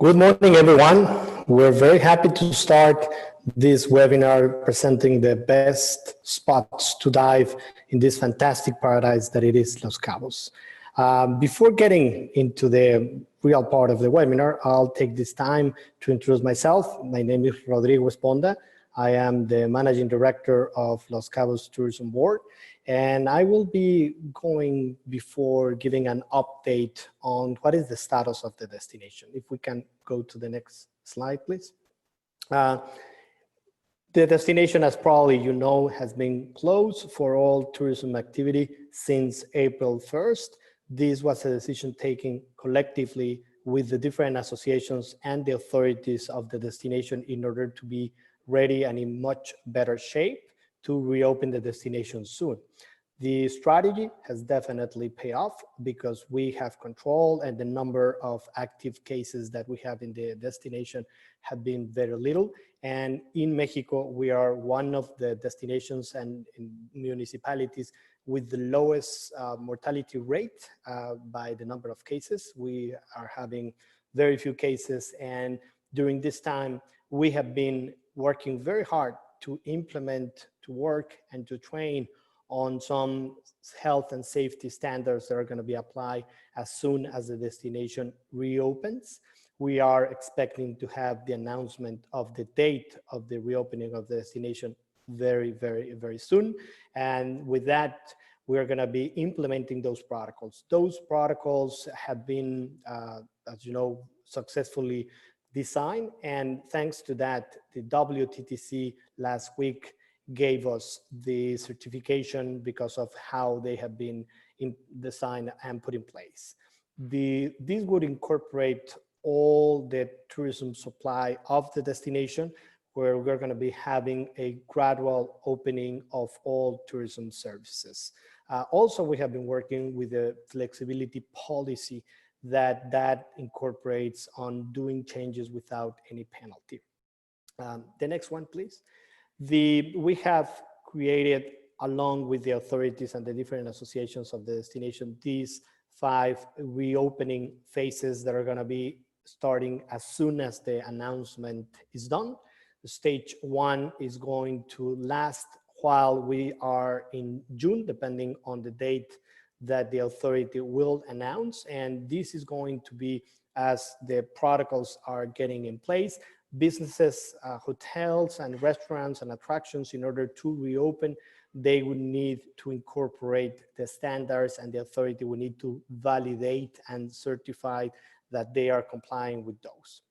Good morning, everyone. We're very happy to start this webinar presenting the best spots to dive in this fantastic paradise that it is Los Cabos. Before getting into the real part of the webinar, I'll take this time to introduce myself. My name is Rodrigo Esponda. I am the Managing Director of Los Cabos Tourism Board, and I will be going before giving an update on what is the status of the destination. If we can go to the next slide, please. The destination, as probably you know, has been closed for all tourism activity since April 1st. This was a decision taken collectively with the different associations and the authorities of the destination in order to be ready and in much better shape to reopen the destination soon. The strategy has definitely paid off because we have control and the number of active cases that we have in the destination have been very little. And in Mexico, we are one of the destinations and municipalities with the lowest mortality rate by the number of cases. We are having very few cases, and during this time, we have been working very hard to implement, to work and to train on some health and safety standards that are going to be applied as soon as the destination reopens. We are expecting to have the announcement of the date of the reopening of the destination very, very, very soon. And with that, we're going to be implementing those protocols. Those protocols have been, as you know, successfully designed. And thanks to that, the WTTC last week gave us the certification because of how they have been designed and put in place. These would incorporate all the tourism supply of the destination, where we're going to be having a gradual opening of all tourism services. Also, we have been working with the flexibility policy that incorporates on doing changes without any penalty. The next one, please. We have created, along with the authorities and the different associations of the destination, these 5 reopening phases that are going to be starting as soon as the announcement is done. Stage 1 is going to last while we are in June, depending on the date that the authority will announce. And this is going to be as the protocols are getting in place. Businesses, hotels and restaurants and attractions, in order to reopen, they would need to incorporate the standards, and the authority will need to validate and certify that they are complying with those.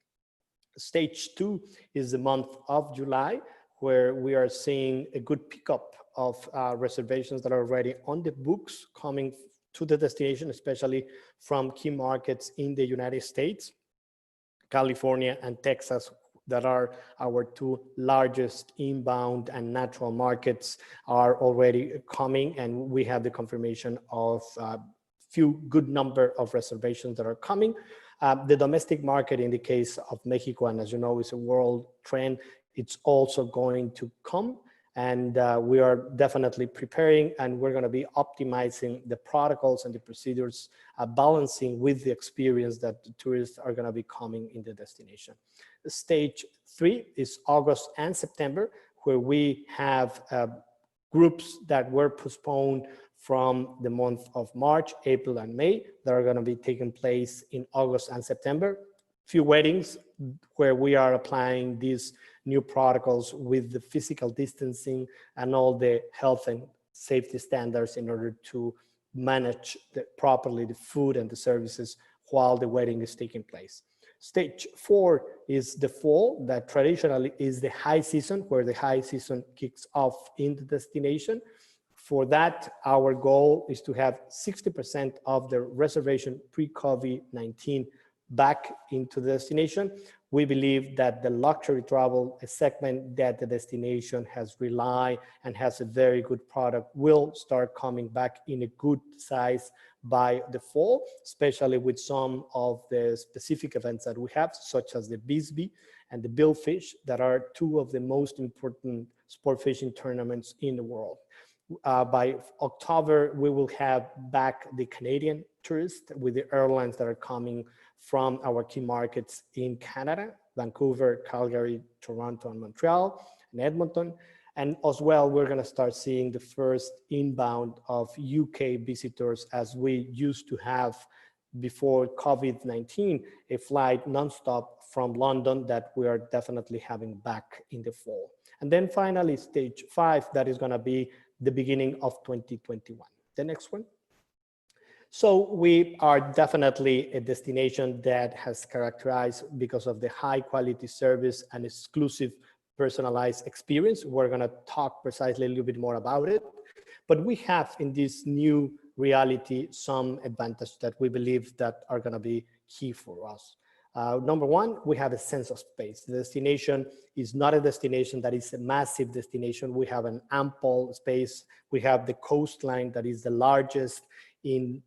Stage 2 is the month of July, where we are seeing a good pickup of reservations that are already on the books coming to the destination, especially from key markets in the United States, California and Texas, that are our 2 largest inbound and natural markets, are already coming, and we have the confirmation of a few good number of reservations that are coming. The domestic market, in the case of Mexico, and as you know, is a world trend, it's also going to come, and we are definitely preparing, and we're going to be optimizing the protocols and the procedures, balancing with the experience that the tourists are going to be coming in the destination. Stage 3 is August and September, where we have groups that were postponed from the month of March, April, and May that are going to be taking place in August and September. Few weddings where we are applying these new protocols with the physical distancing and all the health and safety standards in order to manage properly the food and the services while the wedding is taking place. Stage 4 is the fall, that traditionally is the high season, where the high season kicks off in the destination. For that, our goal is to have 60% of the reservation pre-COVID-19 back into the destination. We believe that the luxury travel, a segment that the destination has relied and has a very good product, will start coming back in a good size by the fall, especially with some of the specific events that we have, such as the Bisbee and the Billfish, that are 2 of the most important sport fishing tournaments in the world. By October, we will have back the Canadian tourists with the airlines that are coming from our key markets in Canada, Vancouver, Calgary, Toronto, and Montreal, and Edmonton. And as well, we're going to start seeing the first inbound of UK visitors, as we used to have before COVID-19, a flight nonstop from London that we are definitely having back in the fall. And then finally, stage 5, that is going to be the beginning of 2021. The next one. So we are definitely a destination that has characterized because of the high quality service and exclusive personalized experience. We're going to talk precisely a little bit more about it. But we have in this new reality some advantages that we believe that are going to be key for us. Number one, we have a sense of space. The destination is not a destination that is a massive destination. We have an ample space. We have the coastline that is the largest in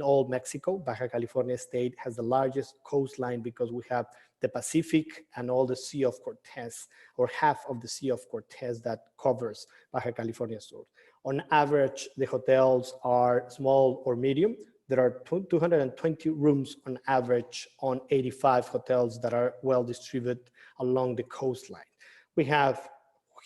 all Mexico. Baja California State has the largest coastline because we have the Pacific and all the Sea of Cortez, or half of the Sea of Cortez that covers Baja California Sur. On average, the hotels are small or medium. There are 220 rooms on average on 85 hotels that are well distributed along the coastline. We have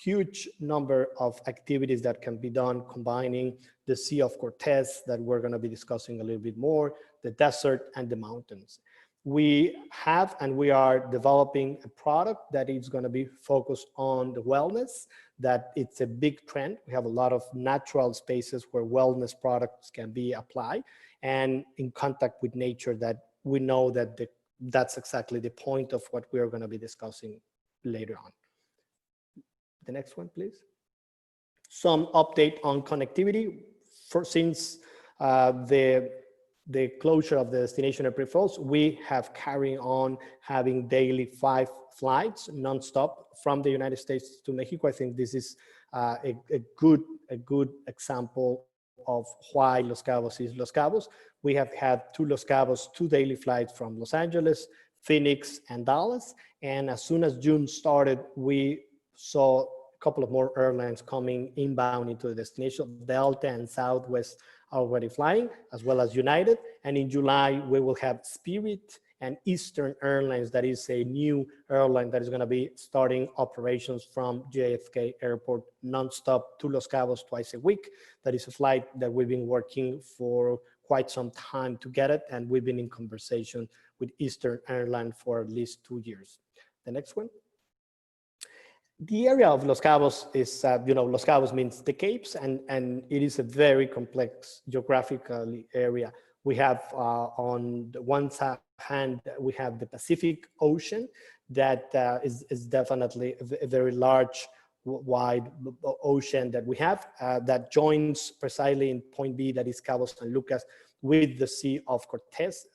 huge number of activities that can be done combining the Sea of Cortez that we're going to be discussing a little bit more, the desert and the mountains. We have and we are developing a product that is going to be focused on the wellness, that it's a big trend. We have a lot of natural spaces where wellness products can be applied and in contact with nature, that we know that that's exactly the point of what we are going to be discussing later on. The next one, please. Some update on connectivity. Since the closure of the destination April 1st, we have carried on having daily 5 flights nonstop from the United States to Mexico. I think this is a good example of why Los Cabos is Los Cabos. We have had 2 Los Cabos, 2 daily flights from Los Angeles, Phoenix, and Dallas. And as soon as June started, we saw a couple of more airlines coming inbound into the destination. Delta and Southwest are already flying, as well as United. And in July, we will have Spirit and Eastern Airlines. That is a new airline that is going to be starting operations from JFK Airport nonstop to Los Cabos twice a week. That is a flight that we've been working for quite some time to get it. And we've been in conversation with Eastern Airlines for at least 2 years. The next one. The area of Los Cabos is, Los Cabos means the Capes, and it is a very complex geographical area. We have on the one hand, we have the Pacific Ocean that is definitely a very large, wide ocean that we have that joins precisely in point B, that is Cabo San Lucas, with the Sea of Cortez.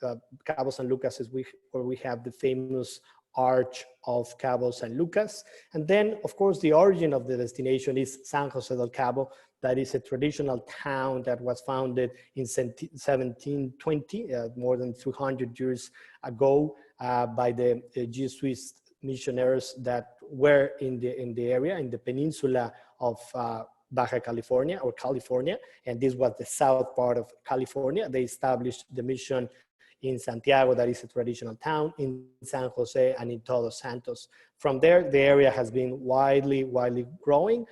Cabo San Lucas is where we have the famous arch of Cabo San Lucas. And then, of course, the origin of the destination is San Jose del Cabo. That is a traditional town that was founded in 1720, more than 300 years ago, by the Jesuit missionaries that were in the area, in the peninsula of Baja California or California. And this was the south part of California. They established the mission in Santiago, that is a traditional town, in San Jose, and in Todos Santos. From there, the area has been widely growing,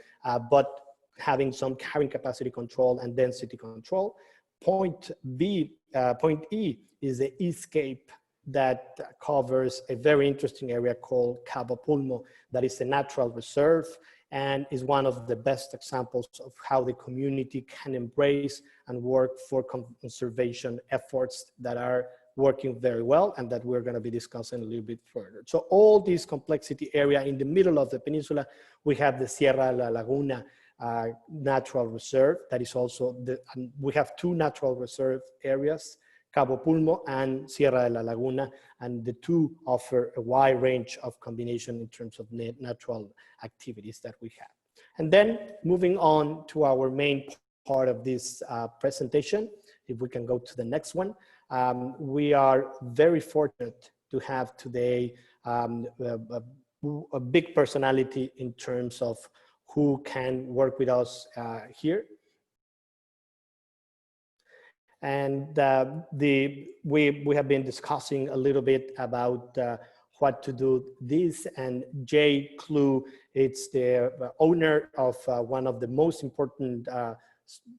but having some carrying capacity control and density control. Point E is the East Cape that covers a very interesting area called Cabo Pulmo, that is a natural reserve and is one of the best examples of how the community can embrace and work for conservation efforts that are working very well and that we're going to be discussing a little bit further. So all this complexity area in the middle of the peninsula, we have the Sierra de la Laguna natural reserve. That is also, we have 2 natural reserve areas, Cabo Pulmo and Sierra de la Laguna, and the 2 offer a wide range of combination in terms of natural activities that we have. And then moving on to our main part of this presentation, if we can go to the next one. We are very fortunate to have today a big personality in terms of who can work with us here. And we have been discussing a little bit about what to do this, and Jay Clue, it's the owner of one of the most important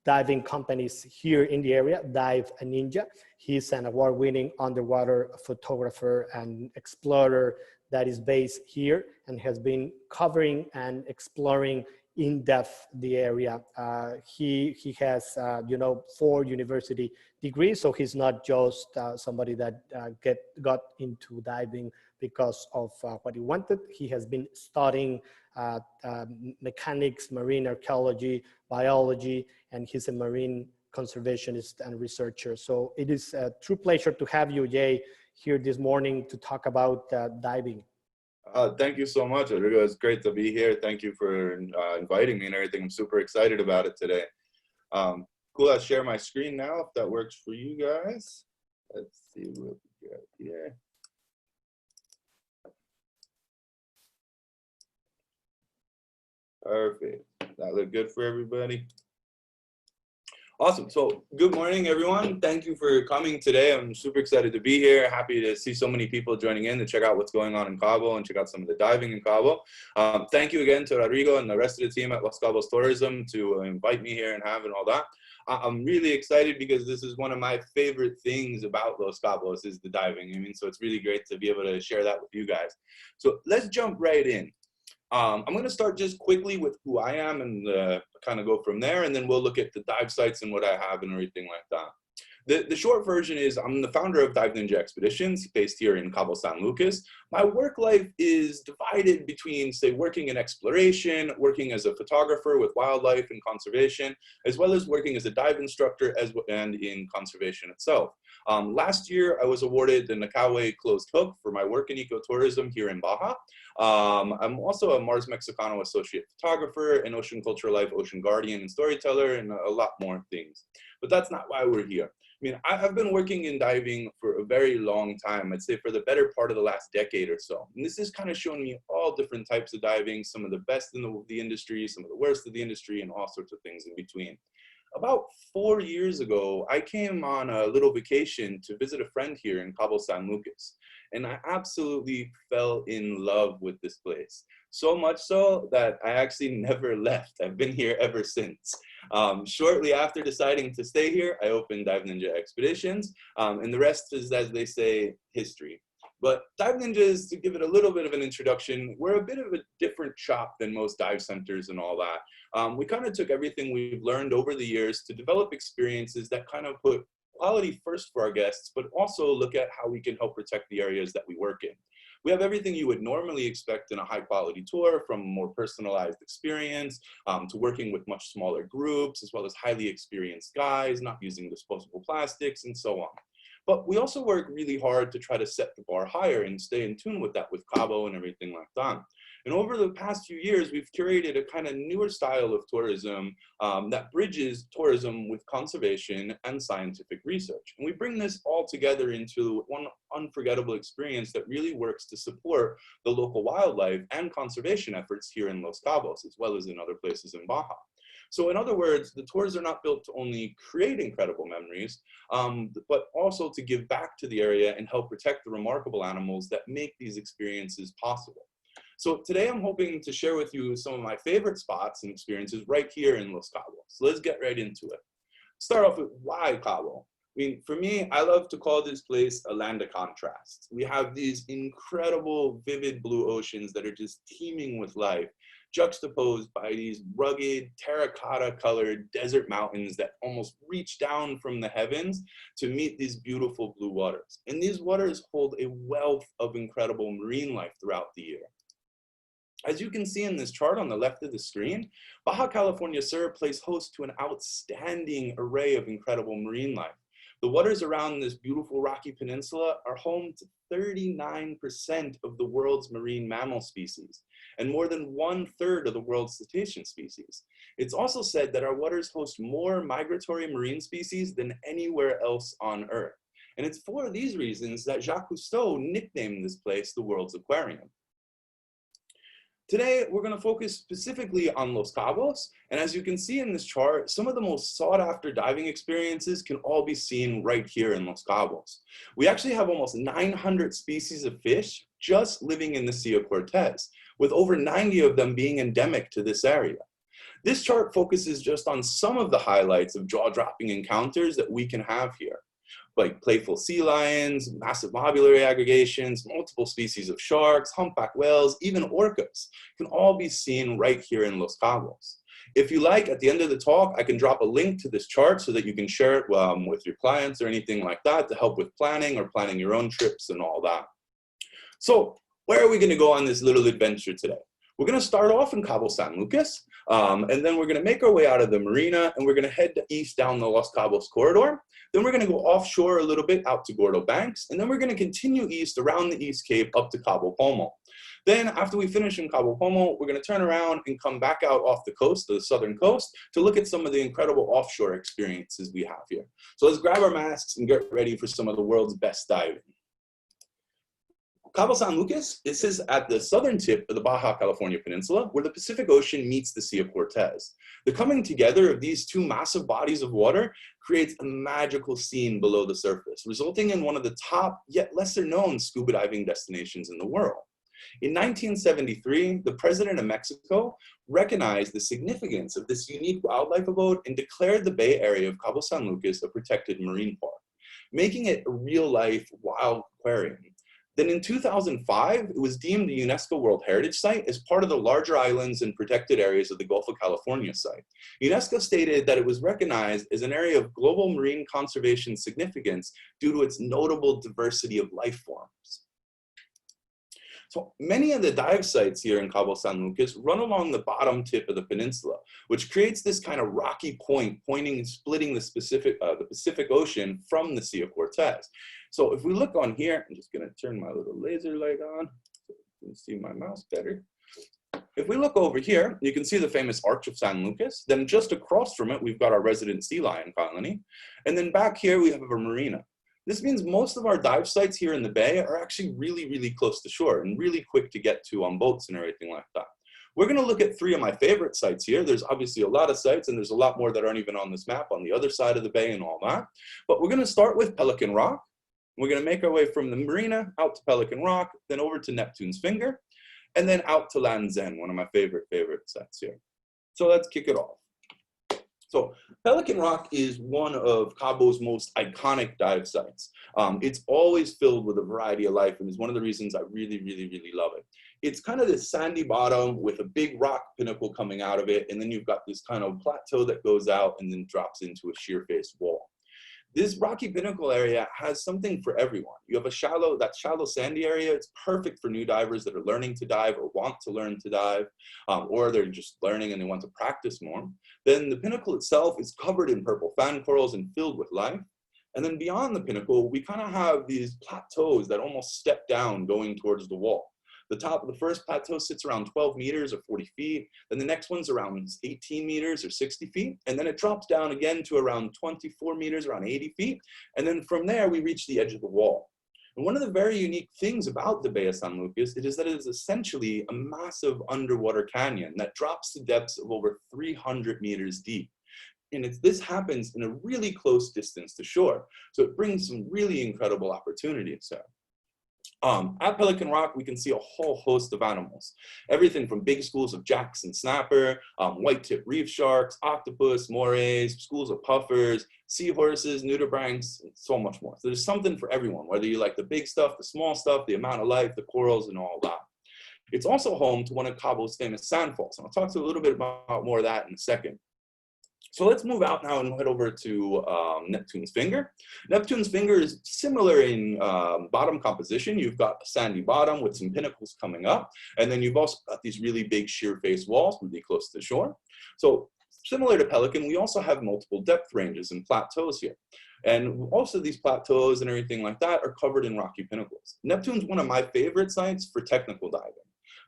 diving companies here in the area, Dive Ninja. He's an award-winning underwater photographer and explorer that is based here and has been covering and exploring in depth the area. He has, 4 university degrees, so he's not just somebody that got into diving because of what he wanted. He has been studying mechanics, marine archaeology, biology, and he's a marine conservationist and researcher. So it is a true pleasure to have you, Jay, here this morning to talk about diving. Thank you so much, Rodrigo. It's great to be here. Thank you for inviting me and everything. I'm super excited about it today. Cool, I'll share my screen now if that works for you guys. Let's see what we got here. Perfect. That look good for everybody? Awesome. So good morning, everyone. Thank you for coming today. I'm super excited to be here. Happy to see so many people joining in to check out what's going on in Cabo and check out some of the diving in Cabo. Thank you again to Rodrigo and the rest of the team at Los Cabos Tourism to invite me here and having all that. I'm really excited because this is one of my favorite things about Los Cabos is the diving. I mean, so it's really great to be able to share that with you guys. So let's jump right in. I'm going to start just quickly with who I am and kind of go from there, and then we'll look at the dive sites and what I have and everything like that. The short version is I'm the founder of Dive Ninja Expeditions based here in Cabo San Lucas. My work life is divided between, say, working in exploration, working as a photographer with wildlife and conservation, as well as working as a dive instructor and in conservation itself. Last year, I was awarded the Nacaue Closed Hook for my work in ecotourism here in Baja. I'm also a Mars Mexicano associate photographer, an ocean culture life ocean guardian and storyteller, and a lot more things. But that's not why we're here. I mean, I've been working in diving for a very long time. I'd say for the better part of the last decade or so. And this has kind of shown me all different types of diving, some of the best in the industry, some of the worst of the industry, and all sorts of things in between. About 4 years ago, I came on a little vacation to visit a friend here in Cabo San Lucas. And I absolutely fell in love with this place. So much so that I actually never left. I've been here ever since. Shortly after deciding to stay here, I opened Dive Ninja Expeditions, and the rest is, as they say, history. But Dive Ninjas, to give it a little bit of an introduction, we're a bit of a different shop than most dive centers and all that. We kind of took everything we've learned over the years to develop experiences that kind of put quality first for our guests, but also look at how we can help protect the areas that we work in. We have everything you would normally expect in a high quality tour, from more personalized experience to working with much smaller groups, as well as highly experienced guides, not using disposable plastics and so on. But we also work really hard to try to set the bar higher and stay in tune with that with Cabo and everything like that. And over the past few years, we've curated a kind of newer style of tourism that bridges tourism with conservation and scientific research. And we bring this all together into one unforgettable experience that really works to support the local wildlife and conservation efforts here in Los Cabos, as well as in other places in Baja. So in other words, the tours are not built to only create incredible memories, but also to give back to the area and help protect the remarkable animals that make these experiences possible. So today I'm hoping to share with you some of my favorite spots and experiences right here in Los Cabos. So let's get right into it. Start off with why Cabo. I mean, for me, I love to call this place a land of contrasts. We have these incredible, vivid blue oceans that are just teeming with life, juxtaposed by these rugged, terracotta-colored desert mountains that almost reach down from the heavens to meet these beautiful blue waters. And these waters hold a wealth of incredible marine life throughout the year. As you can see in this chart on the left of the screen, Baja California Sur plays host to an outstanding array of incredible marine life. The waters around this beautiful rocky peninsula are home to 39% of the world's marine mammal species and more than 1/3 of the world's cetacean species. It's also said that our waters host more migratory marine species than anywhere else on Earth. And it's for these reasons that Jacques Cousteau nicknamed this place the world's aquarium. Today, we're going to focus specifically on Los Cabos, and as you can see in this chart, some of the most sought after diving experiences can all be seen right here in Los Cabos. We actually have almost 900 species of fish just living in the Sea of Cortez, with over 90 of them being endemic to this area. This chart focuses just on some of the highlights of jaw-dropping encounters that we can have here, like playful sea lions, massive mobulary aggregations, multiple species of sharks, humpback whales, even orcas can all be seen right here in Los Cabos. If you like, at the end of the talk, I can drop a link to this chart so that you can share it with your clients or anything like that to help with planning or planning your own trips and all that. So where are we going to go on this little adventure today? We're going to start off in Cabo San Lucas, and then we're going to make our way out of the marina, and we're going to head east down the Los Cabos corridor. Then we're going to go offshore a little bit out to Gordo Banks, and then we're going to continue east around the East Cape up to Cabo Pomo. Then after we finish in Cabo Pomo, we're going to turn around and come back out off the coast, the southern coast, to look at some of the incredible offshore experiences we have here. So let's grab our masks and get ready for some of the world's best diving. Cabo San Lucas, this is at the southern tip of the Baja California Peninsula, where the Pacific Ocean meets the Sea of Cortez. The coming together of these two massive bodies of water creates a magical scene below the surface, resulting in one of the top, yet lesser known scuba diving destinations in the world. In 1973, the president of Mexico recognized the significance of this unique wildlife abode and declared the Bay Area of Cabo San Lucas a protected marine park, making it a real-life wild aquarium. Then in 2005, it was deemed a UNESCO World Heritage Site as part of the larger islands and protected areas of the Gulf of California site. UNESCO stated that it was recognized as an area of global marine conservation significance due to its notable diversity of life forms. So many of the dive sites here in Cabo San Lucas run along the bottom tip of the peninsula, which creates this kind of rocky point pointing and splitting the Pacific Ocean from the Sea of Cortez. So if we look on here, I'm just going to turn my little laser light on so you can see my mouse better. If we look over here, you can see the famous Arch of San Lucas. Then just across from it, we've got our resident sea lion colony. And then back here, we have a marina. This means most of our dive sites here in the bay are actually really, really close to shore and really quick to get to on boats and everything like that. We're going to look at three of my favorite sites here. There's obviously a lot of sites, and there's a lot more that aren't even on this map on the other side of the bay and all that. But we're going to start with Pelican Rock. We're going to make our way from the marina out to Pelican Rock, then over to Neptune's Finger, and then out to Land's End, one of my favorite sites here. So let's kick it off. So Pelican Rock is one of Cabo's most iconic dive sites. It's always filled with a variety of life, and is one of the reasons I really, really, really love it. It's kind of this sandy bottom with a big rock pinnacle coming out of it, and then you've got this kind of plateau that goes out and then drops into a sheer face wall. This rocky pinnacle area has something for everyone. You have that shallow sandy area. It's perfect for new divers that are learning to dive or want to learn to dive, or they're just learning and they want to practice more. Then the pinnacle itself is covered in purple fan corals and filled with life. And then beyond the pinnacle, we kind of have these plateaus that almost step down going towards the wall. The top of the first plateau sits around 12 meters or 40 feet. Then the next one's around 18 meters or 60 feet. And then it drops down again to around 24 meters, around 80 feet. And then from there, we reach the edge of the wall. And one of the very unique things about the Bay of San Lucas is that it is essentially a massive underwater canyon that drops to depths of over 300 meters deep. And this happens in a really close distance to shore. So it brings some really incredible opportunities there. At Pelican Rock, we can see a whole host of animals. Everything from big schools of jacks and snapper, white-tip reef sharks, octopus, morays, schools of puffers, seahorses, nudibranchs, and so much more. So there's something for everyone, whether you like the big stuff, the small stuff, the amount of life, the corals, and all that. It's also home to one of Cabo's famous sandfalls, and I'll talk to you a little bit about more of that in a second. So let's move out now and head over to Neptune's Finger. Neptune's Finger is similar in bottom composition. You've got a sandy bottom with some pinnacles coming up, and then you've also got these really big sheer face walls really close to the shore. So similar to Pelican, we also have multiple depth ranges and plateaus here. And also these plateaus and everything like that are covered in rocky pinnacles. Neptune's one of my favorite sites for technical diving.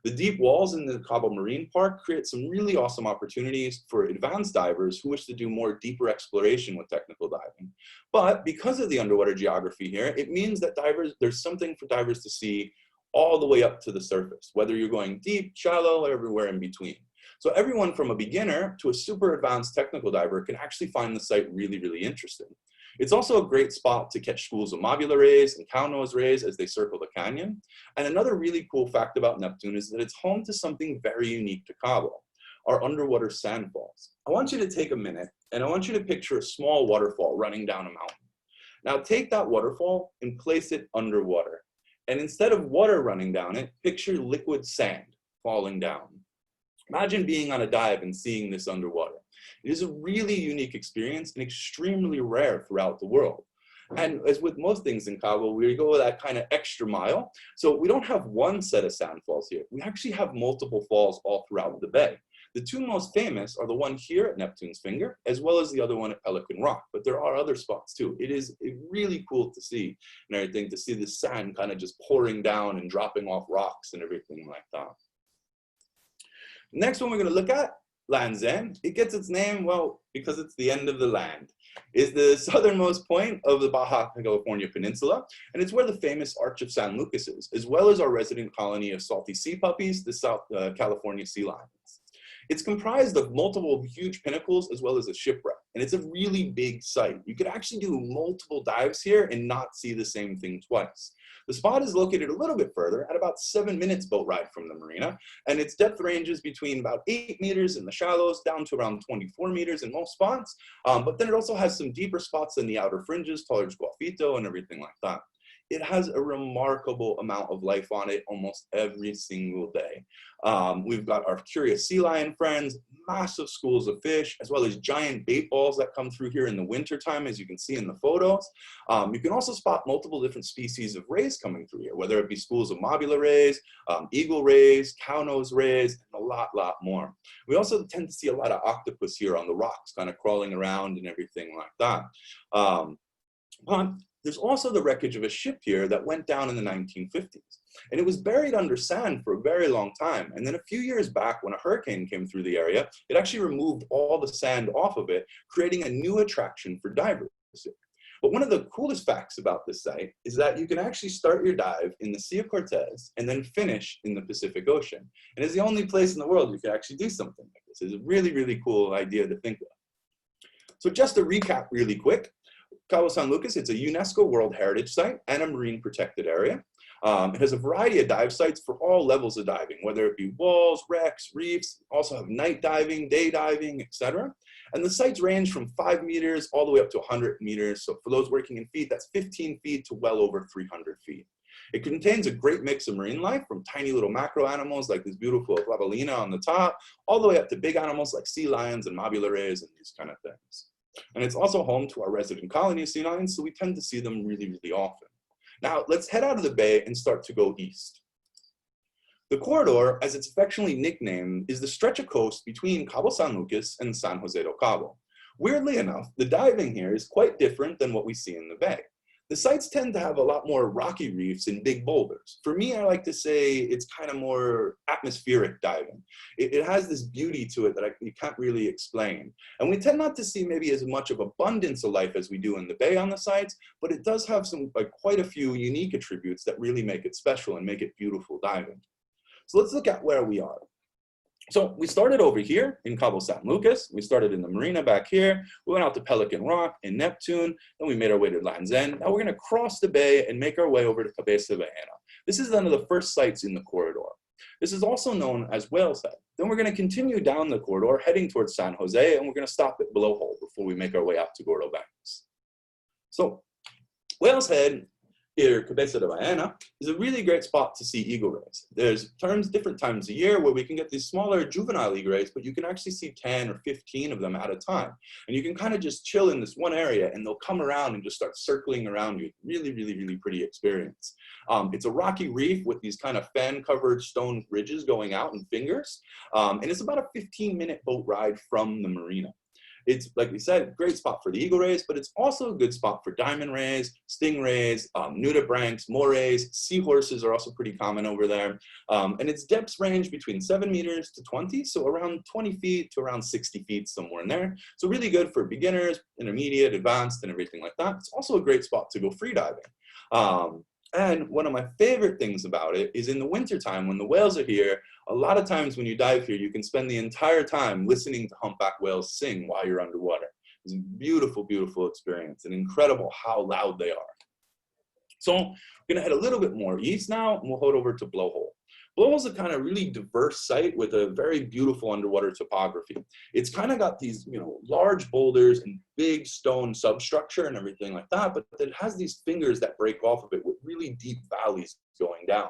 The deep walls in the Cabo Marine Park create some really awesome opportunities for advanced divers who wish to do more deeper exploration with technical diving. But because of the underwater geography here, it means that there's something for divers to see all the way up to the surface, whether you're going deep, shallow, or everywhere in between. So everyone from a beginner to a super advanced technical diver can actually find the site really, really interesting. It's also a great spot to catch schools of mobula rays and cow-nose rays as they circle the canyon. And another really cool fact about Neptune is that it's home to something very unique to Cabo, our underwater sand falls. I want you to take a minute and I want you to picture a small waterfall running down a mountain. Now take that waterfall and place it underwater. And instead of water running down it, picture liquid sand falling down. Imagine being on a dive and seeing this underwater. It is a really unique experience and extremely rare throughout the world. And as with most things in Cabo, we go that kind of extra mile. So we don't have one set of sand falls here. We actually have multiple falls all throughout the bay. The two most famous are the one here at Neptune's Finger, as well as the other one at Pelican Rock, but there are other spots too. It is really cool to see and everything, to see the sand kind of just pouring down and dropping off rocks and everything like that. Next one we're going to look at, Land's End. It gets its name, well, because it's the end of the land. It's the southernmost point of the Baja California Peninsula, and it's where the famous Arch of San Lucas is, as well as our resident colony of salty sea puppies, the South California sea lions. It's comprised of multiple huge pinnacles as well as a shipwreck, and it's a really big site. You could actually do multiple dives here and not see the same thing twice. The spot is located a little bit further at about 7 minutes boat ride from the marina, and its depth ranges between about 8 meters in the shallows down to around 24 meters in most spots, but then it also has some deeper spots in the outer fringes, Taller's Guafito and everything like that. It has a remarkable amount of life on it almost every single day. We've got our curious sea lion friends, massive schools of fish, as well as giant bait balls that come through here in the wintertime, as you can see in the photos. You can also spot multiple different species of rays coming through here, whether it be schools of mobula rays, eagle rays, cow-nose rays, and a lot more. We also tend to see a lot of octopus here on the rocks, kind of crawling around and everything like that. But there's also the wreckage of a ship here that went down in the 1950s. And it was buried under sand for a very long time. And then a few years back, when a hurricane came through the area, it actually removed all the sand off of it, creating a new attraction for divers. But one of the coolest facts about this site is that you can actually start your dive in the Sea of Cortez and then finish in the Pacific Ocean. And it's the only place in the world you can actually do something like this. It's a really, really cool idea to think of. So just to recap really quick, Cabo San Lucas, it's a UNESCO World Heritage Site and a marine protected area. It has a variety of dive sites for all levels of diving, whether it be walls, wrecks, reefs, also have night diving, day diving, etc. And the sites range from 5 meters all the way up to 100 meters. So for those working in feet, that's 15 feet to well over 300 feet. It contains a great mix of marine life, from tiny little macro animals like this beautiful jabalina on the top, all the way up to big animals like sea lions and mobula rays and these kind of things. And it's also home to our resident colony of sea lions, so we tend to see them really, really often. Now, let's head out of the bay and start to go east. The corridor, as it's affectionately nicknamed, is the stretch of coast between Cabo San Lucas and San Jose del Cabo. Weirdly enough, the diving here is quite different than what we see in the bay. The sites tend to have a lot more rocky reefs and big boulders. For me, I like to say it's kind of more atmospheric diving. It has this beauty to it that you can't really explain. And we tend not to see maybe as much of abundance of life as we do in the bay on the sites, but it does have quite a few unique attributes that really make it special and make it beautiful diving. So let's look at where we are. So we started over here in Cabo San Lucas. We started in the marina back here. We went out to Pelican Rock in Neptune. Then we made our way to Land's End. Now we're going to cross the bay and make our way over to Cabeza Ballena. This is one of the first sites in the corridor. This is also known as Whale's Head. Then we're going to continue down the corridor, heading towards San Jose, and we're going to stop at LOWHOLE before we make our way out to Gordo Banks. So Whale's Head, here, Cabeza de Ballena, is a really great spot to see eagle rays. There's different times a year where we can get these smaller juvenile eagle rays, but you can actually see 10 or 15 of them at a time. And you can kind of just chill in this one area and they'll come around and just start circling around you. Really, really, really pretty experience. It's a rocky reef with these kind of fan-covered stone ridges going out in fingers. And it's about a 15-minute boat ride from the marina. It's, like we said, great spot for the eagle rays, but it's also a good spot for diamond rays, stingrays, nudibranchs, morays. Seahorses are also pretty common over there. And its depths range between 7 meters to 20, so around 20 feet to around 60 feet, somewhere in there. So really good for beginners, intermediate, advanced, and everything like that. It's also a great spot to go free diving. And one of my favorite things about it is in the wintertime when the whales are here, a lot of times when you dive here, you can spend the entire time listening to humpback whales sing while you're underwater. It's a beautiful, beautiful experience, and incredible how loud they are. So I'm gonna head a little bit more east now, and we'll head over to Blowhole. Blowhole is a kind of really diverse site with a very beautiful underwater topography. It's kind of got these, large boulders and big stone substructure and everything like that, but it has these fingers that break off of it with really deep valleys going down.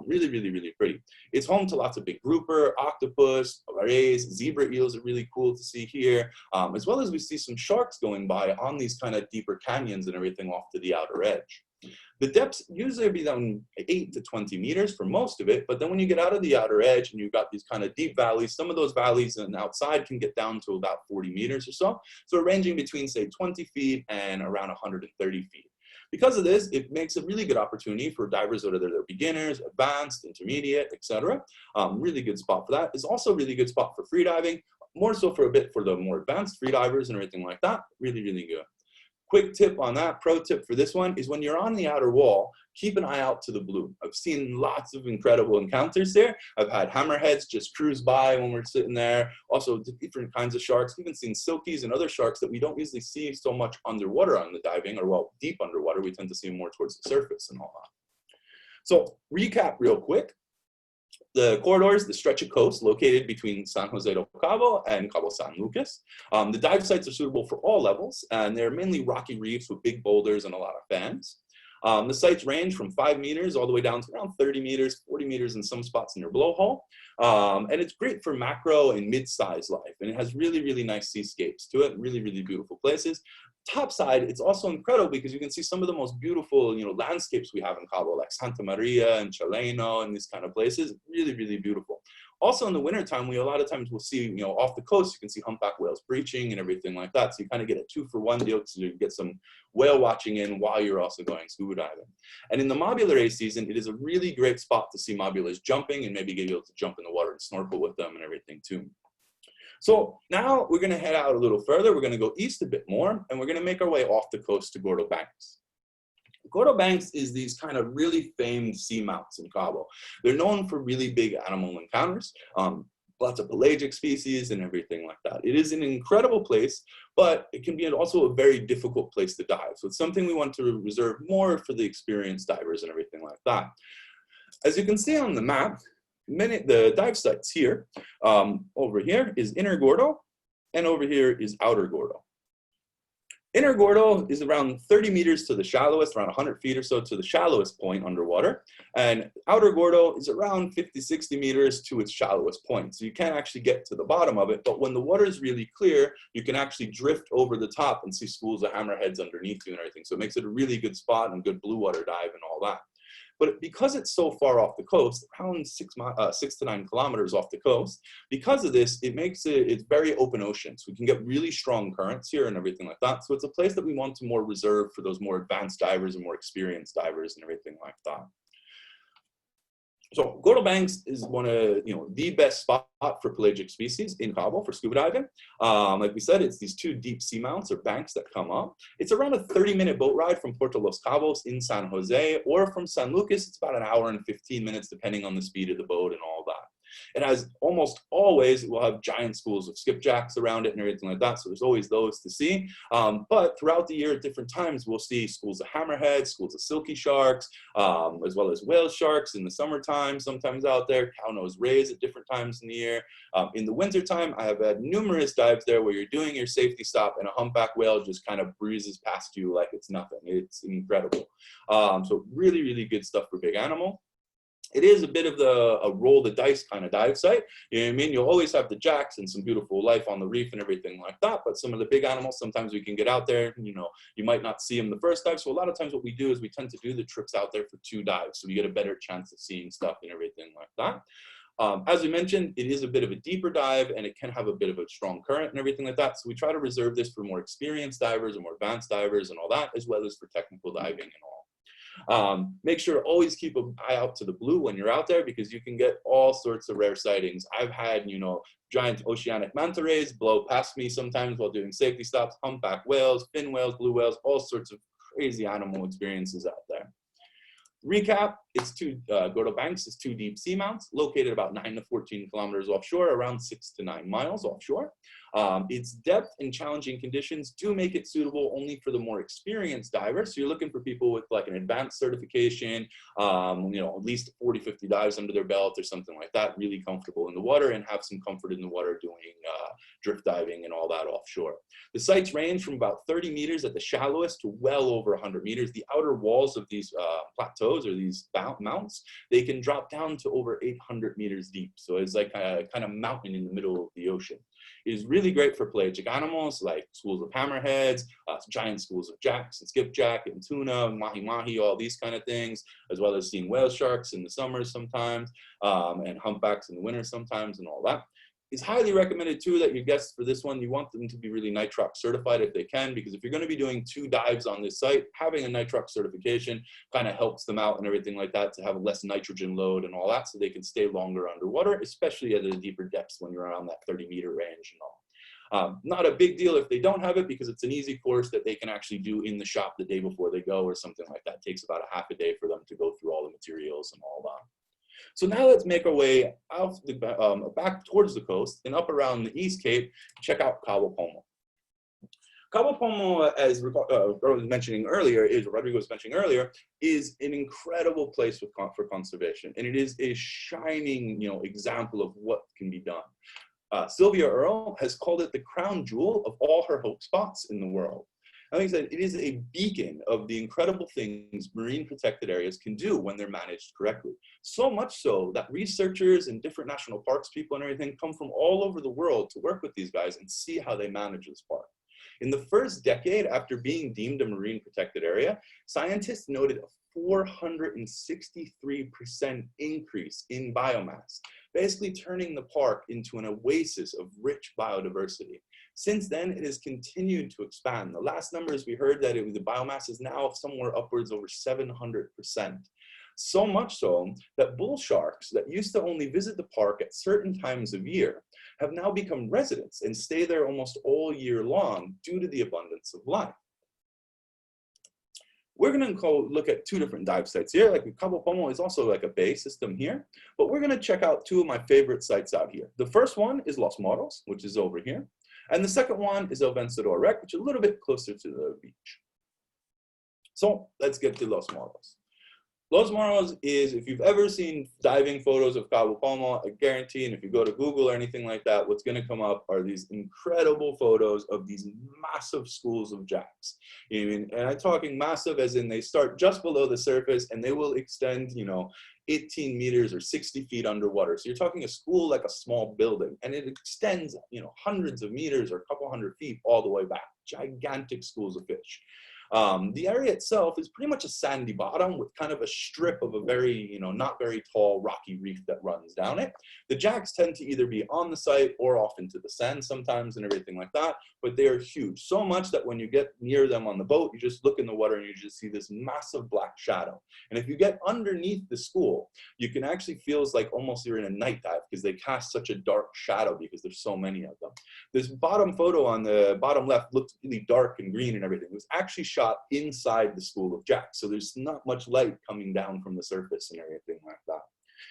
Really, really, really pretty. It's home to lots of big grouper, octopus, rays, zebra eels are really cool to see here, as well as we see some sharks going by on these kind of deeper canyons and everything off to the outer edge. The depths usually be down 8 to 20 meters for most of it, but then when you get out of the outer edge and you've got these kind of deep valleys, some of those valleys and outside can get down to about 40 meters or so. So ranging between, say, 20 feet and around 130 feet. Because of this, it makes a really good opportunity for divers, whether they're beginners, advanced, intermediate, etc. Really good spot for that. It's also a really good spot for freediving, more so for a bit for the more advanced freedivers and everything like that. Really, really good. Quick tip on that, pro tip for this one, is when you're on the outer wall, keep an eye out to the blue. I've seen lots of incredible encounters there. I've had hammerheads just cruise by when we're sitting there. Also different kinds of sharks, even seen silkies and other sharks that we don't usually see so much underwater on the diving, or well, deep underwater. We tend to see them more towards the surface and all that. So recap real quick. The corridors, the stretch of coast located between San Jose do Cabo and Cabo San Lucas. The dive sites are suitable for all levels, and they're mainly rocky reefs with big boulders and a lot of fans. The sites range from 5 meters all the way down to around 30 meters, 40 meters in some spots near Blowhole. And it's great for macro and mid-size life, and it has really, really nice seascapes to it, really, really beautiful places. Top side, it's also incredible because you can see some of the most beautiful, landscapes we have in Cabo, like Santa Maria and Chaleno and these kind of places. Really, really beautiful. Also in the wintertime, we a lot of times will see, off the coast, you can see humpback whales breaching and everything like that. So you kind of get a 2-for-1 deal because you get some whale watching in while you're also going scuba diving. And in the mobula ray season, it is a really great spot to see mobulas jumping and maybe get able to jump in the water and snorkel with them and everything too. So now we're going to head out a little further. We're going to go east a bit more, and we're going to make our way off the coast to Gordo Banks. Gordo Banks is these kind of really famed seamounts in Cabo. They're known for really big animal encounters, lots of pelagic species and everything like that. It is an incredible place, but it can be also a very difficult place to dive. So it's something we want to reserve more for the experienced divers and everything like that. As you can see on the map, the dive sites here, over here is Inner Gordo, and over here is Outer Gordo. Inner Gordo is around 30 meters to the shallowest, around 100 feet or so to the shallowest point underwater. And Outer Gordo is around 50, 60 meters to its shallowest point. So you can't actually get to the bottom of it, but when the water is really clear, you can actually drift over the top and see schools of hammerheads underneath you and everything. So it makes it a really good spot and good blue water dive and all that. But because it's so far off the coast, around 6 to 9 kilometers off the coast, because of this, it's very open ocean. So we can get really strong currents here and everything like that. So it's a place that we want to more reserve for those more advanced divers and more experienced divers and everything like that. So Gordo Banks is one of the best spot for pelagic species in Cabo for scuba diving. Like we said, it's these 2 deep seamounts or banks that come up. It's around a 30-minute boat ride from Puerto Los Cabos in San Jose, or from San Lucas, it's about an hour and 15 minutes depending on the speed of the boat and all that. It has almost always, it will have giant schools of skipjacks around it and everything like that. So there's always those to see. But throughout the year at different times, we'll see schools of hammerheads, schools of silky sharks, as well as whale sharks in the summertime, sometimes out there, cow-nosed rays at different times in the year. In the wintertime, I have had numerous dives there where you're doing your safety stop and a humpback whale just kind of breezes past you like it's nothing. It's incredible. So really, really good stuff for big animal. It is a bit of a roll the dice kind of dive site. You know what I mean? You'll always have the jacks and some beautiful life on the reef and everything like that. But some of the big animals, sometimes we can get out there, you might not see them the first dive. So a lot of times what we do is we tend to do the trips out there for 2 dives. So we get a better chance of seeing stuff and everything like that. As we mentioned, it is a bit of a deeper dive and it can have a bit of a strong current and everything like that. So we try to reserve this for more experienced divers and more advanced divers and all that, as well as for technical diving and all. Make sure to always keep an eye out to the blue when you're out there, because you can get all sorts of rare sightings. I've had, giant oceanic manta rays blow past me sometimes while doing safety stops, humpback whales, fin whales, blue whales, all sorts of crazy animal experiences out there. Recap, it's Gordo Banks is 2 deep sea mounts located about 9 to 14 kilometers offshore, around 6 to 9 miles offshore. Its depth and challenging conditions do make it suitable only for the more experienced divers. So you're looking for people with like an advanced certification, you know, at least 40, 50 dives under their belt or something like that, really comfortable in the water and have some comfort in the water doing drift diving and all that offshore. The sites range from about 30 meters at the shallowest to well over 100 meters. The outer walls of these plateaus or these mounts, they can drop down to over 800 meters deep. So it's like a kind of mountain in the middle of the ocean. It is really great for pelagic animals like schools of hammerheads, giant schools of jacks and skipjack and tuna, mahi-mahi, all these kind of things, as well as seeing whale sharks in the summers sometimes, and humpbacks in the winter sometimes and all that. It's highly recommended too that your guests for this one, you want them to be really nitrox certified if they can, because if you're going to be doing 2 dives on this site, having a nitrox certification kind of helps them out and everything like that to have a less nitrogen load and all that, so they can stay longer underwater, especially at the deeper depths when you're around that 30-meter range and all. Not a big deal if they don't have it, because it's an easy course that they can actually do in the shop the day before they go or something like that. It takes about a half a day for them to go through all the materials and all that. So now let's make our way out back towards the coast and up around the East Cape, check out Cabo Pomo. Cabo Pomo, as Rodrigo was mentioning earlier, is an incredible place for conservation, and it is a shining, you know, example of what can be done. Sylvia Earle has called it the crown jewel of all her hope spots in the world. I think that it is a beacon of the incredible things marine protected areas can do when they're managed correctly. So much so that researchers and different national parks people and everything come from all over the world to work with these guys and see how they manage this park. In the first decade after being deemed a marine protected area, scientists noted a 463% increase in biomass, basically turning the park into an oasis of rich biodiversity. Since then, it has continued to expand. The last numbers we heard that the biomass is now somewhere upwards over 700%. So much so that bull sharks that used to only visit the park at certain times of year have now become residents and stay there almost all year long due to the abundance of life. We're going to go look at 2 different dive sites here. Like Cabo Pomo is also like a bay system here, but we're going to check out 2 of my favorite sites out here. The first one is Los Moros, which is over here. And the second one is El Vencedor Wreck, which is a little bit closer to the beach. So let's get to Los Moros. Los Moros is, if you've ever seen diving photos of Cabo Pomo, I guarantee, and if you go to Google or anything like that, what's going to come up are these incredible photos of these massive schools of jacks. I mean, and I'm talking massive as in they start just below the surface and they will extend, you know, 18 meters or 60 feet underwater. So you're talking a school like a small building, and it extends, you know, hundreds of meters or a couple hundred feet all the way back. Gigantic schools of fish. The area itself is pretty much a sandy bottom with kind of a strip of a very, you know, not very tall rocky reef that runs down it. The jacks tend to either be on the site or off into the sand sometimes and everything like that, but they are huge. So much that when you get near them on the boat, you just look in the water and you just see this massive black shadow. And if you get underneath the school, you can actually feel like almost you're in a night dive because they cast such a dark shadow because there's so many of them. This bottom photo on the bottom left looks really dark and green and everything. It was actually shot inside the school of jacks, so there's not much light coming down from the surface and everything like that.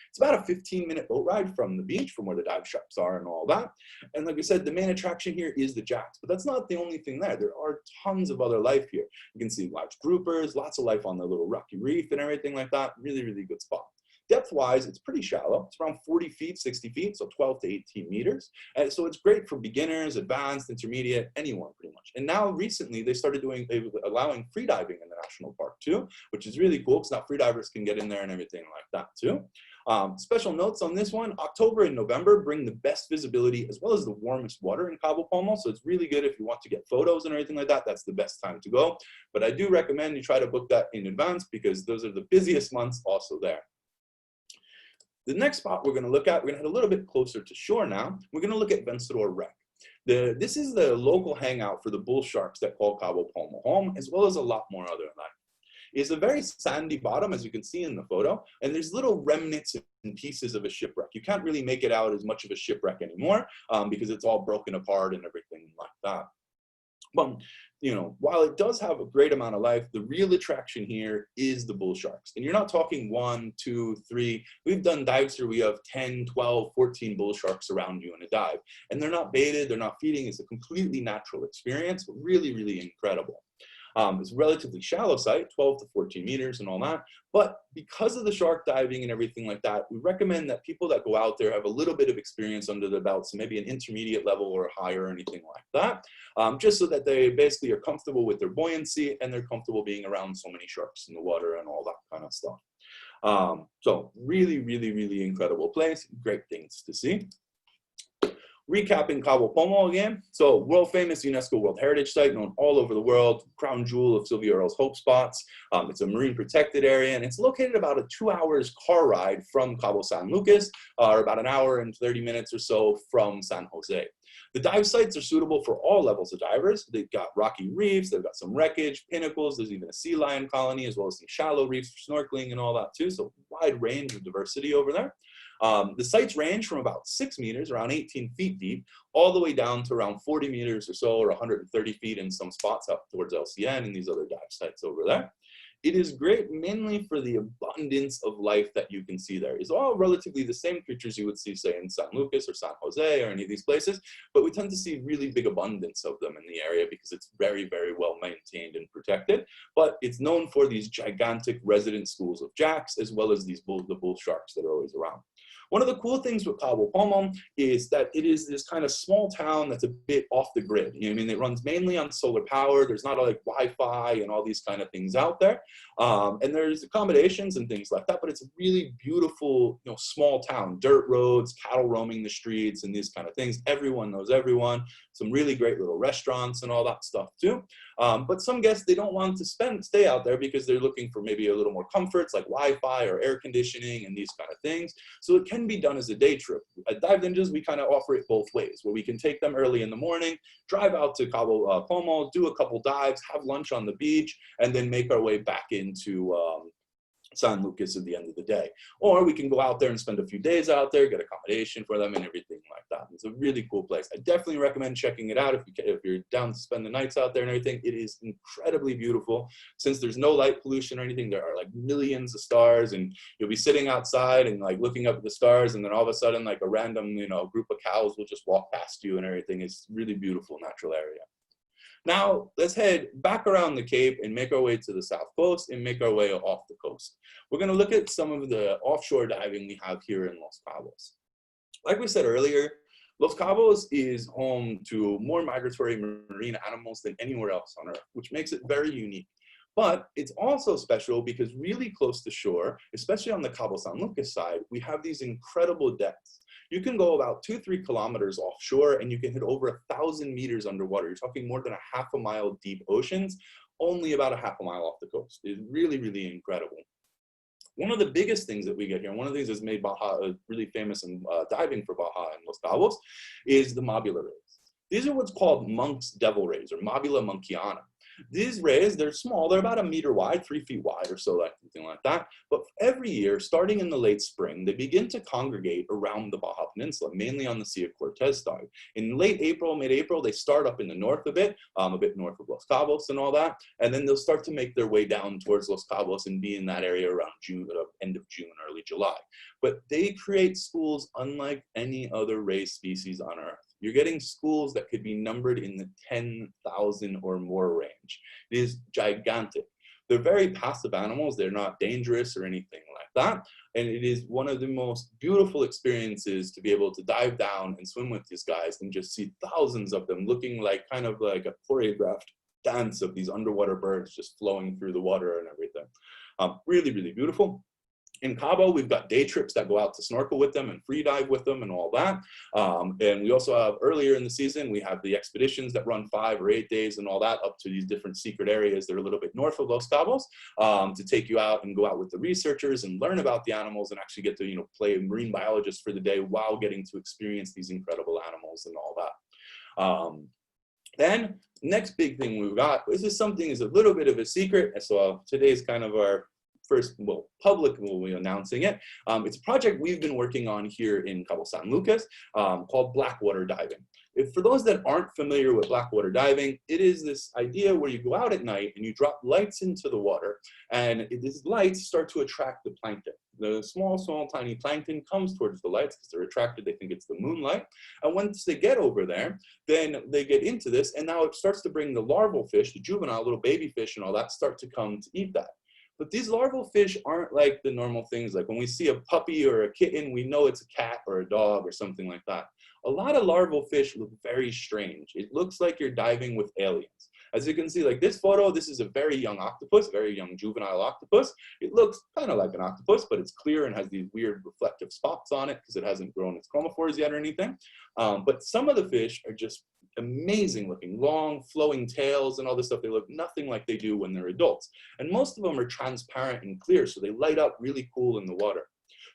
It's about a 15-minute boat ride from the beach, from where the dive shops are and all that. And like I said, the main attraction here is the jacks, but that's not the only thing there. There are tons of other life here. You can see large groupers, lots of life on the little rocky reef and everything like that. Really, really good spot. Depth-wise, it's pretty shallow. It's around 40 feet, 60 feet, so 12 to 18 meters. And so it's great for beginners, advanced, intermediate, anyone pretty much. And now recently, they started allowing free diving in the national park too, which is really cool because now free divers can get in there and everything like that too. Special notes on this one: October and November bring the best visibility as well as the warmest water in Cabo Pomo. So it's really good if you want to get photos and everything like that. That's the best time to go. But I do recommend you try to book that in advance because those are the busiest months also there. The next spot we're going to look at, we're going to head a little bit closer to shore now. We're going to look at Vencedor Wreck. This is the local hangout for the bull sharks that call Cabo Pomo home, as well as a lot more other life. It's a very sandy bottom, as you can see in the photo, and there's little remnants and pieces of a shipwreck. You can't really make it out as much of a shipwreck anymore because it's all broken apart and everything like that. But, you know, while it does have a great amount of life, the real attraction here is the bull sharks. And you're not talking 1, 2, 3. We've done dives where we have 10, 12, 14 bull sharks around you in a dive. And they're not baited, they're not feeding. It's a completely natural experience, really, really incredible. It's a relatively shallow site, 12 to 14 meters and all that. But because of the shark diving and everything like that, we recommend that people that go out there have a little bit of experience under their belt, so maybe an intermediate level or higher or anything like that, just so that they basically are comfortable with their buoyancy and they're comfortable being around so many sharks in the water and all that kind of stuff. So really, really, really incredible place, great things to see. Recapping Cabo Pomo again. So world famous UNESCO World Heritage Site, known all over the world, crown jewel of Sylvia Earle's Hope Spots. It's a marine protected area, and it's located about a 2 hours car ride from Cabo San Lucas, or about an hour and 30 minutes or so from San Jose. The dive sites are suitable for all levels of divers. They've got rocky reefs, they've got some wreckage, pinnacles, there's even a sea lion colony, as well as some shallow reefs for snorkeling and all that too. So wide range of diversity over there. The sites range from about 6 meters, around 18 feet deep, all the way down to around 40 meters or so, or 130 feet in some spots up towards LCN and these other dive sites over there. It is great mainly for the abundance of life that you can see there. It's all relatively the same creatures you would see, say, in San Lucas or San Jose or any of these places, but we tend to see really big abundance of them in the area because it's very, very well maintained and protected. But it's known for these gigantic resident schools of jacks, as well as the bull sharks that are always around. One of the cool things with Cabo Pomo is that it is this kind of small town that's a bit off the grid. You know what I mean? It runs mainly on solar power. There's not like Wi-Fi and all these kind of things out there. And there's accommodations and things like that, but it's a really beautiful, you know, small town, dirt roads, cattle roaming the streets and these kind of things. Everyone knows everyone. Some really great little restaurants and all that stuff too. But some guests, they don't want to stay out there because they're looking for maybe a little more comforts like Wi-Fi or air conditioning and these kind of things. So it can be done as a day trip. At Dive Ninjas, we kind of offer it both ways, where we can take them early in the morning, drive out to Cabo Pomo, do a couple dives, have lunch on the beach, and then make our way back into San Lucas at the end of the day. Or we can go out there and spend a few days out there, get accommodation for them and everything like that. It's a really cool place. I definitely recommend checking it out if you're down to spend the nights out there and everything. It is incredibly beautiful. Since there's no light pollution or anything, there are like millions of stars, and you'll be sitting outside and like looking up at the stars, and then all of a sudden like a random, you know, group of cows will just walk past you and everything. It's really beautiful natural area. Now, let's head back around the Cape and make our way to the south coast and make our way off the coast. We're going to look at some of the offshore diving we have here in Los Cabos. Like we said earlier, Los Cabos is home to more migratory marine animals than anywhere else on Earth, which makes it very unique. But it's also special because really close to shore, especially on the Cabo San Lucas side, we have these incredible depths. You can go about 2-3 kilometers offshore and you can hit over 1,000 meters underwater. You're talking more than a half a mile deep oceans, only about a half a mile off the coast. It's really, really incredible. One of the biggest things that we get here, and one of the things that's made Baja really famous in diving for Baja and Los Cabos, is the mobula rays. These are what's called monk's devil rays, or Mobula monkiana. These rays, they're small, they're about 1 meter wide, 3 feet wide or so, like something like that. But every year, starting in the late spring, they begin to congregate around the Baja Peninsula, mainly on the Sea of Cortez side. In late April, mid-April, they start up in the north a bit north of Los Cabos and all that. And then they'll start to make their way down towards Los Cabos and be in that area around June, end of June, early July. But they create schools unlike any other ray species on Earth. You're getting schools that could be numbered in the 10,000 or more range. It is gigantic. They're very passive animals. They're not dangerous or anything like that. And it is one of the most beautiful experiences to be able to dive down and swim with these guys and just see thousands of them looking like kind of like a choreographed dance of these underwater birds just flowing through the water and everything. Really, really beautiful. In Cabo, we've got day trips that go out to snorkel with them and free dive with them and all that. And we also have, earlier in the season, we have the expeditions that run 5 or 8 days and all that up to these different secret areas that are a little bit north of Los Cabos to take you out and go out with the researchers and learn about the animals and actually get to, you know, play a marine biologist for the day while getting to experience these incredible animals and all that. Then, next big thing we've got, this is something is a little bit of a secret. So today's kind of our first, well, public will be announcing it. It's a project we've been working on here in Cabo San Lucas called blackwater diving. For those that aren't familiar with blackwater diving, it is this idea where you go out at night and you drop lights into the water, and these lights start to attract the plankton. The small, tiny plankton comes towards the lights because they're attracted. They think it's the moonlight. And once they get over there, then they get into this, and now it starts to bring the larval fish, the juvenile little baby fish and all that, start to come to eat that. But these larval fish aren't like the normal things. Like when we see a puppy or a kitten, we know it's a cat or a dog or something like that. A lot of larval fish look very strange. It looks like you're diving with aliens. As you can see, like this photo, this is a very young octopus, very young juvenile octopus. It looks kind of like an octopus, but it's clear and has these weird reflective spots on it because it hasn't grown its chromophores yet or anything. But some of the fish are just amazing looking, long flowing tails and all this stuff. They look nothing like they do when they're adults. And most of them are transparent and clear, so they light up really cool in the water.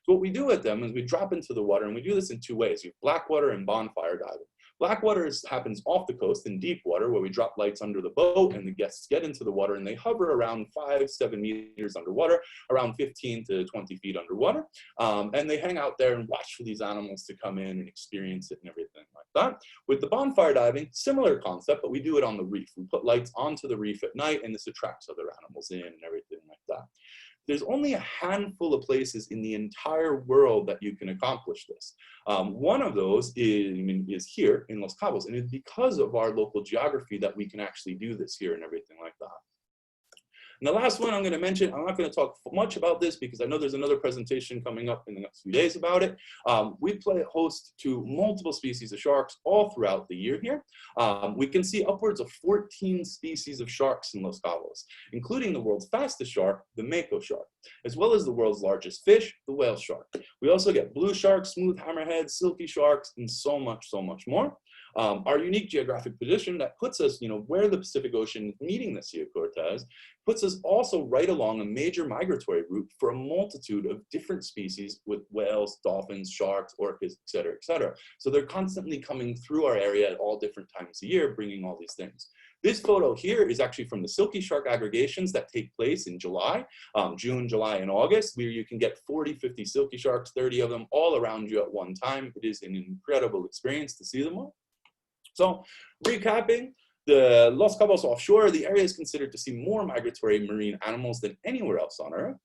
So what we do with them is we drop into the water, and we do this in two ways. You have blackwater and bonfire diving. Blackwater happens off the coast in deep water, where we drop lights under the boat and the guests get into the water and they hover around 5-7 meters underwater, around 15 to 20 feet underwater. And they hang out there and watch for these animals to come in and experience it and everything like that. With the bonfire diving, similar concept, but we do it on the reef. We put lights onto the reef at night, and this attracts other animals in and everything like that. There's only a handful of places in the entire world that you can accomplish this. One of those is here in Los Cabos, and it's because of our local geography that we can actually do this here and everything like that. And the last one I'm going to mention, I'm not going to talk much about this because I know there's another presentation coming up in the next few days about it. We play host to multiple species of sharks all throughout the year here. We can see upwards of 14 species of sharks in Los Cabos, including the world's fastest shark, the mako shark, as well as the world's largest fish, the whale shark. We also get blue sharks, smooth hammerheads, silky sharks, and so much more. Our unique geographic position that puts us, where the Pacific Ocean is meeting the Sea of Cortez, puts us also right along a major migratory route for a multitude of different species with whales, dolphins, sharks, orcas, et cetera, et cetera. So they're constantly coming through our area at all different times a year, bringing all these things. This photo here is actually from the silky shark aggregations that take place in July, June, July, and August, where you can get 40, 50 silky sharks, 30 of them all around you at one time. It is an incredible experience to see them all. So recapping, the Los Cabos offshore, the area is considered to see more migratory marine animals than anywhere else on Earth.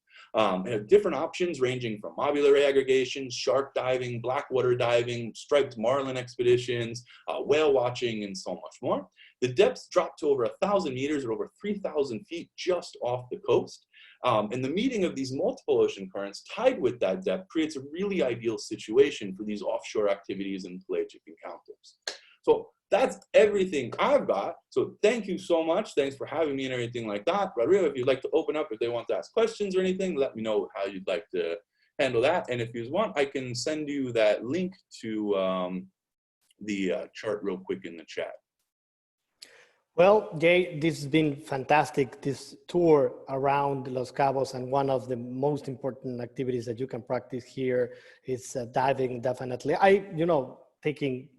They have different options ranging from mobulary aggregations, shark diving, blackwater diving, striped marlin expeditions, whale watching, and so much more. The depths drop to over 1,000 meters or over 3,000 feet just off the coast. And the meeting of these multiple ocean currents tied with that depth creates a really ideal situation for these offshore activities and pelagic encounters. So that's everything I've got. So thank you so much. Thanks for having me and everything like that. Rodrigo, if you'd like to open up, if they want to ask questions or anything, let me know how you'd like to handle that. And if you want, I can send you that link to the chart real quick in the chat. Well, Jay, this has been fantastic, this tour around Los Cabos, and one of the most important activities that you can practice here is diving, definitely.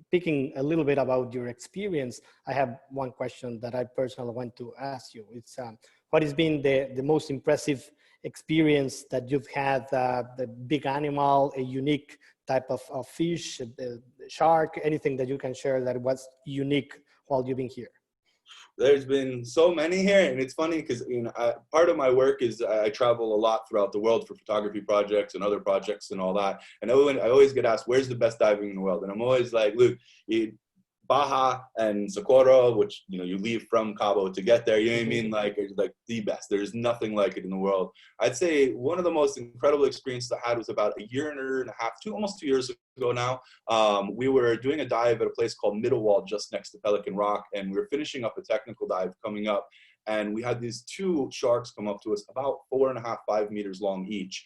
Speaking a little bit about your experience, I have one question that I personally want to ask you. It's what has been the most impressive experience that you've had, the big animal, a unique type of fish, the shark, anything that you can share that was unique while you've been here? There's been so many here, and it's funny because part of my work is I travel a lot throughout the world for photography projects and other projects and all that. And I always get asked, "Where's the best diving in the world?" And I'm always like, "Look, Baja and Socorro, which you leave from Cabo to get there. You know what I mean? Like it's like the best. There's nothing like it in the world." I'd say one of the most incredible experiences I had was about a year and a half, almost 2 years ago now. We were doing a dive at a place called Middle Wall just next to Pelican Rock, and we were finishing up a technical dive coming up, and we had these two sharks come up to us about 4.5, 5 meters long each.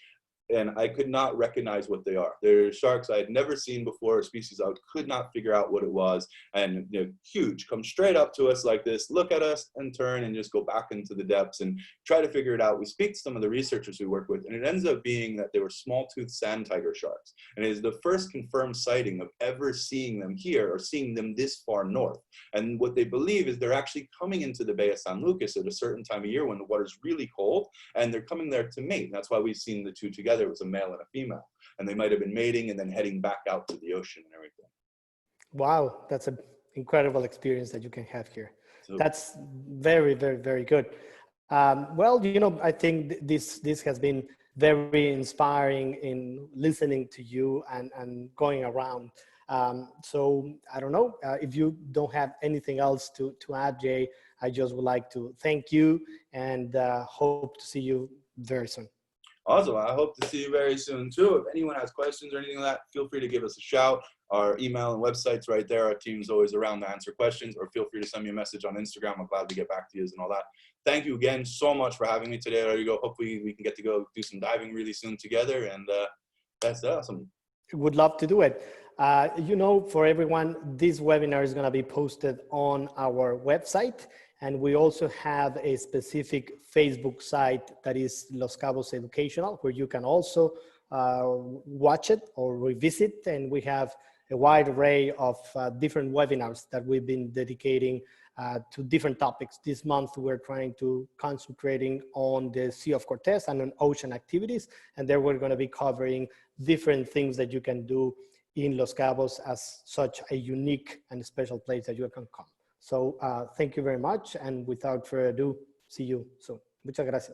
and I could not recognize what they are. They're sharks I had never seen before, a species I could not figure out what it was, and huge, come straight up to us like this, look at us and turn and just go back into the depths and try to figure it out. We speak to some of the researchers we work with, and it ends up being that they were small-toothed sand tiger sharks, and it is the first confirmed sighting of ever seeing them here or seeing them this far north. And what they believe is they're actually coming into the Bay of San Lucas at a certain time of year when the water's really cold, and they're coming there to mate. And that's why we've seen the two together. It was a male and a female, and they might have been mating and then heading back out to the ocean and everything. Wow, that's an incredible experience that you can have here. So, That's very, very, very good. Well, I think this has been very inspiring in listening to you and going around. So I don't know if you don't have anything else to add, Jay. I just would like to thank you and hope to see you very soon. awesome. I hope to see you very soon too. If anyone has questions or anything like that, feel free to give us a shout. Our email and website's right there. Our team's always around to answer questions, or feel free to send me a message on Instagram. I'm glad to get back to you and all that. Thank you again so much for having me today, Rodrigo. Hopefully we can get to go do some diving really soon together, and that's awesome. Would love to do it. For everyone, this webinar is going to be posted on our website, and we also have a specific Facebook site that is Los Cabos Educational, where you can also watch it or revisit. And we have a wide array of different webinars that we've been dedicating to different topics. This month, we're trying to concentrating on the Sea of Cortez and on ocean activities. And there we're going to be covering different things that you can do in Los Cabos as such a unique and special place that you can come. So thank you very much. And without further ado, see you soon. Muchas gracias.